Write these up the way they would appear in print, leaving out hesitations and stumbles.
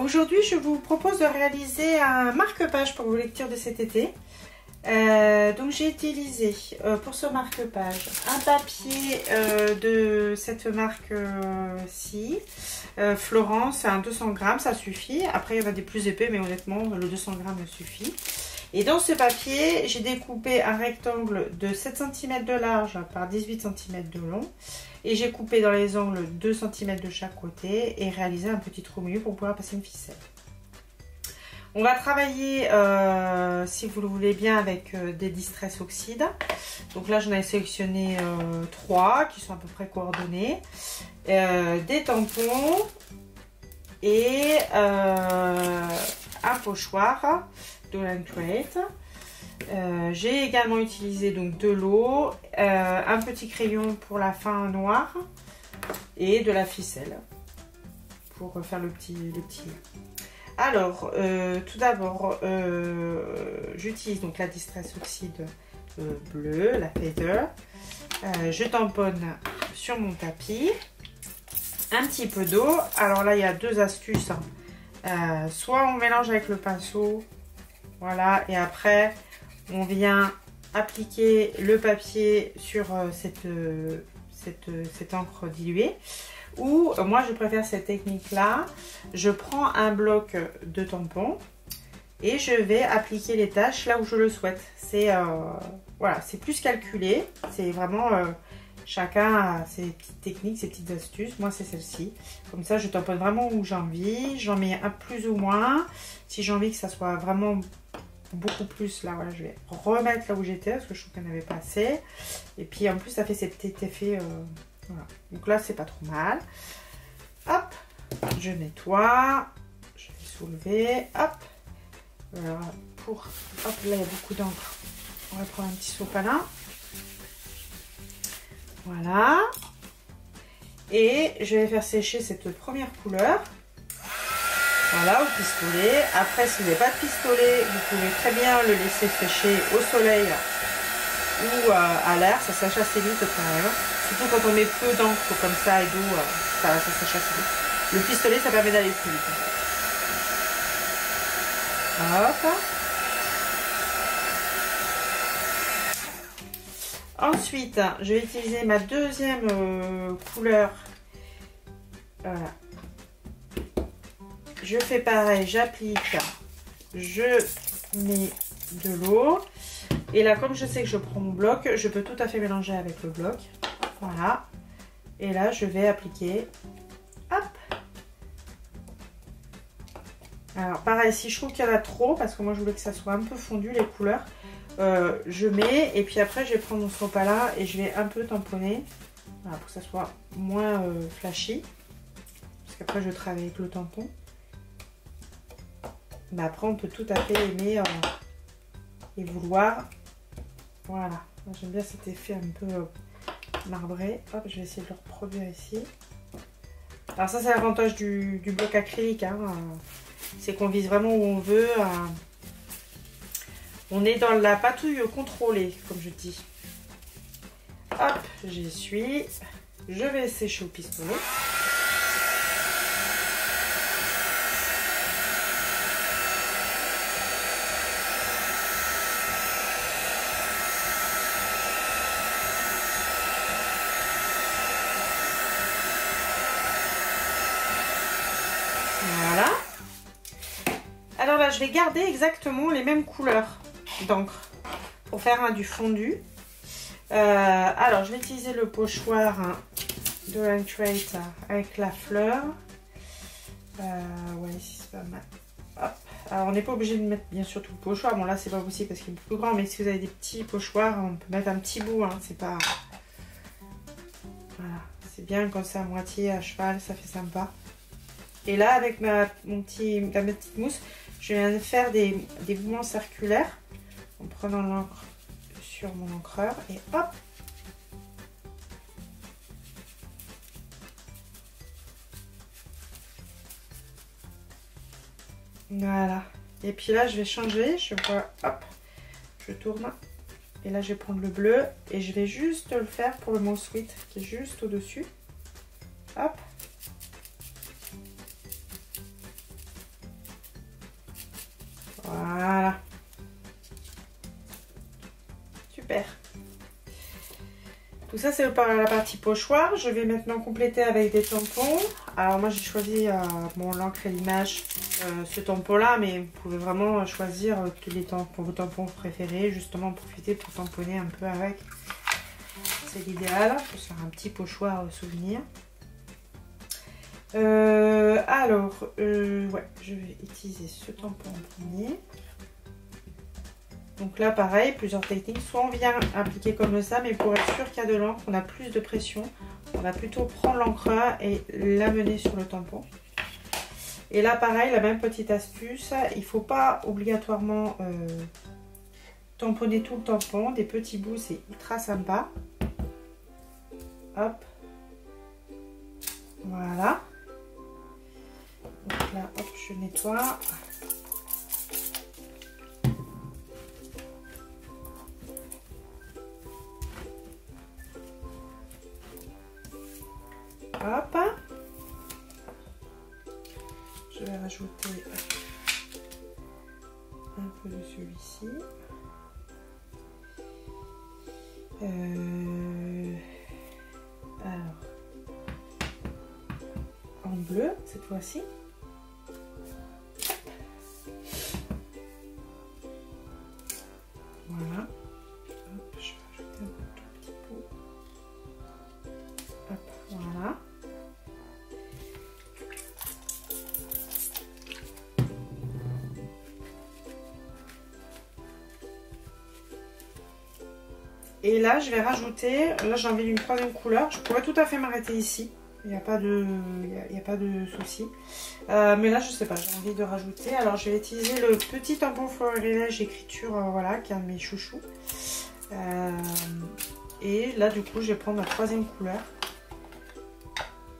Aujourd'hui, je vous propose de réaliser un marque-page pour vos lectures de cet été. Donc j'ai utilisé pour ce marque-page un papier de cette marque-ci, Florence, un 200 grammes, ça suffit. Après, il y en a des plus épais, mais honnêtement, le 200 grammes suffit. Et dans ce papier, j'ai découpé un rectangle de 7 cm de large par 18 cm de long. Et j'ai coupé dans les angles 2 cm de chaque côté et réalisé un petit trou au milieu pour pouvoir passer une ficelle. On va travailler, si vous le voulez bien, avec des Distress Oxide. Donc là, j'en ai sélectionné 3 qui sont à peu près coordonnés. Des tampons et un pochoir Doll & Create. J'ai également utilisé donc de l'eau, un petit crayon pour la fin noire et de la ficelle pour faire le petit. Alors, tout d'abord, j'utilise donc la Distress Oxide bleue, la Feather. Je tamponne sur mon tapis. Un petit peu d'eau. Alors là, il y a deux astuces. Soit on mélange avec le pinceau, voilà, et après on vient appliquer le papier sur cette encre diluée. Ou moi je préfère cette technique là, je prends un bloc de tampon et je vais appliquer les taches là où je le souhaite. C'est voilà, c'est plus calculé, c'est vraiment chacun a ses petites techniques, ses petites astuces. Moi c'est celle-ci, comme ça je tamponne vraiment où j'ai envie, j'en mets un plus ou moins. Si j'ai envie que ça soit vraiment beaucoup plus, là voilà, je vais remettre là où j'étais parce que je trouve qu'il n'y en avait pas assez. Et puis en plus ça fait ce petit effet voilà. Donc là c'est pas trop mal. Hop, je nettoie, je vais soulever, hop, voilà, pour, hop, là il y a beaucoup d'encre, on va prendre un petit sopalin, voilà, et je vais faire sécher cette première couleur, voilà, au pistolet. Après, si vous n'avez pas de pistolet, vous pouvez très bien le laisser sécher au soleil ou à l'air, ça sèche assez vite quand même. Surtout quand on met peu d'encre comme ça et d'eau, ça sèche assez vite. Le pistolet, ça permet d'aller plus vite. Hop. Ensuite, je vais utiliser ma deuxième couleur. Voilà. Je fais pareil, j'applique, je mets de l'eau. Et là, comme je sais que je prends mon bloc, je peux tout à fait mélanger avec le bloc. Voilà. Et là, je vais appliquer. Hop. Alors, pareil, si je trouve qu'il y en a trop, parce que moi, je voulais que ça soit un peu fondu, les couleurs, je mets. Et puis après, je vais prendre mon sopalin et je vais un peu tamponner. Voilà, pour que ça soit moins flashy. Parce qu'après, je travaille avec le tampon. Mais après, on peut tout à fait aimer et vouloir. Voilà, j'aime bien cet effet un peu marbré. Hop, je vais essayer de le reproduire ici. Alors ça, c'est l'avantage du bloc acrylique, hein. C'est qu'on vise vraiment où on veut. On est dans la patouille contrôlée, comme je dis. Hop, j'essuie. Je vais sécher au pistolet. Voilà. Alors là, je vais garder exactement les mêmes couleurs d'encre pour faire du fondu. Alors, je vais utiliser le pochoir Doll & Create avec la fleur. Ouais, ici c'est pas mal. Hop. Alors, on n'est pas obligé de mettre bien sûr tout le pochoir. Bon, là, c'est pas possible parce qu'il est plus grand. Mais si vous avez des petits pochoirs, on peut mettre un petit bout. Hein. C'est pas. Voilà. C'est bien quand c'est à moitié à cheval, ça fait sympa. Et là, avec ma petite mousse, je viens de faire des mouvements circulaires en prenant l'encre sur mon encreur et hop. Voilà. Et puis là, je vais changer. Je vois, hop, je tourne. Et là, je vais prendre le bleu et je vais juste le faire pour le mot sweet qui est juste au-dessus. Hop. Tout ça c'est la partie pochoir. Je vais maintenant compléter avec des tampons. Alors moi j'ai choisi l'encre et l'image, ce tampon là, mais vous pouvez vraiment choisir tous les tampons, vos tampons préférés, justement en profiter pour tamponner un peu avec. C'est l'idéal pour faire un petit pochoir souvenir. Ouais, je vais utiliser ce tampon en premier. Donc là pareil, plusieurs techniques, soit on vient appliquer comme ça, mais pour être sûr qu'il y a de l'encre, on a plus de pression, on va plutôt prendre l'encre et l'amener sur le tampon. Et là pareil, la même petite astuce, il ne faut pas obligatoirement tamponner tout le tampon, des petits bouts c'est ultra sympa. Hop, voilà. Donc là, hop, je nettoie. Hop. Je vais rajouter un peu de celui-ci. Alors, en bleu cette fois-ci. Voilà. Hop, je vais rajouter un tout petit pot. Hop, voilà. Et là, je vais rajouter, là j'ai envie d'une troisième couleur. Je pourrais tout à fait m'arrêter ici. Il n'y a pas de souci. Mais là, je sais pas, j'ai envie de rajouter. Alors, je vais utiliser le petit tampon florilège écriture, voilà, qui est un de mes chouchous. Et là, du coup, je vais prendre ma troisième couleur.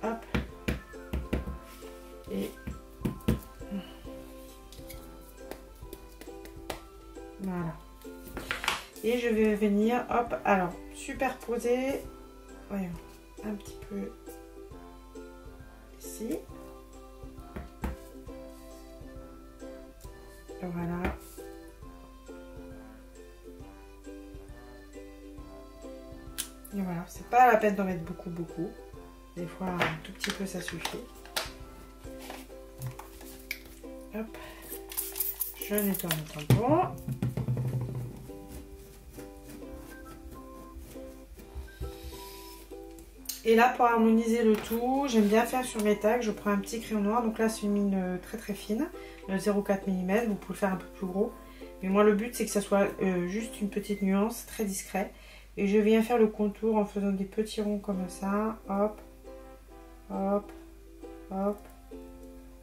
Hop. Et voilà. Et je vais venir, hop, alors, superposer, voyons, un petit peu ici. Voilà. Et voilà, c'est pas la peine d'en mettre beaucoup. Des fois, un tout petit peu, ça suffit. Hop. Je nettoie mon tampon. Et là, pour harmoniser le tout, j'aime bien faire sur mes tags, je prends un petit crayon noir. Donc là, c'est une mine très fine, 0,4 mm. Vous pouvez le faire un peu plus gros. Mais moi, le but, c'est que ça soit juste une petite nuance, très discret. Et je viens faire le contour en faisant des petits ronds comme ça. Hop, hop, hop.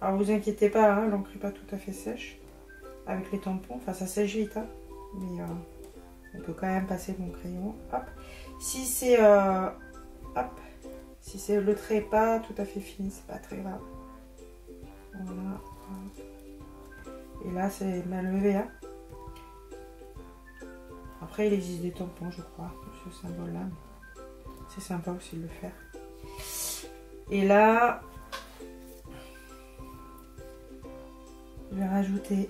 Alors, vous inquiétez pas, hein, l'encre n'est pas tout à fait sèche avec les tampons. Enfin, ça sèche vite, hein, mais on peut quand même passer mon crayon. Hop. Si c'est... hop. Si c'est le trait pas tout à fait fini, c'est pas très grave. Voilà. Et là, c'est mal levé. Hein. Après, il existe des tampons, je crois, ce symbole-là. C'est sympa aussi de le faire. Et là, je vais rajouter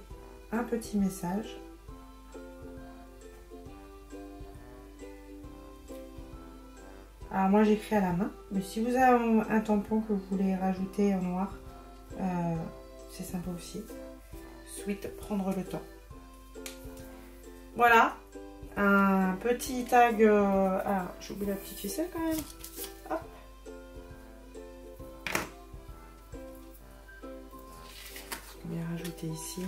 un petit message. Alors moi j'écris à la main, mais si vous avez un tampon que vous voulez rajouter en noir, c'est sympa aussi. Sweet, prendre le temps. Voilà, un petit tag. Alors j'oublie la petite ficelle quand même. Hop. Je vais rajouter ici.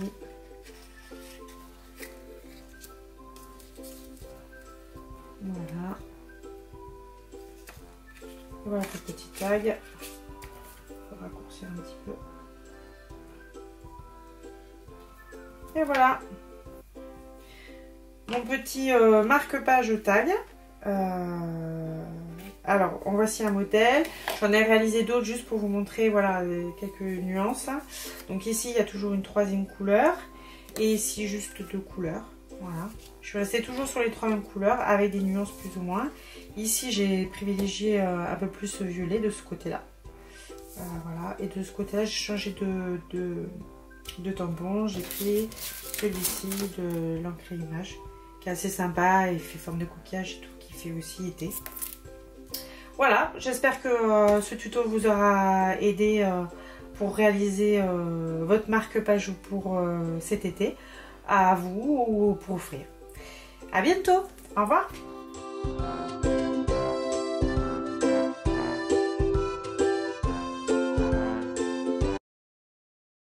Voilà. Voilà ce petit tag. Il faut raccourcir un petit peu. Et voilà. Mon petit marque-page tag. Alors, en voici un modèle. J'en ai réalisé d'autres juste pour vous montrer voilà, quelques nuances. Donc ici, il y a toujours une troisième couleur. Et ici, juste deux couleurs. Voilà. Je suis restée toujours sur les trois mêmes couleurs avec des nuances plus ou moins. Ici, j'ai privilégié un peu plus violet de ce côté-là. Voilà. Et de ce côté-là, j'ai changé de tampon. J'ai pris celui-ci de l'encre et image qui est assez sympa et fait forme de coquillage et tout, qui fait aussi été. Voilà, j'espère que ce tuto vous aura aidé pour réaliser votre marque-page pour cet été, à vous ou pour offrir. À bientôt, au revoir.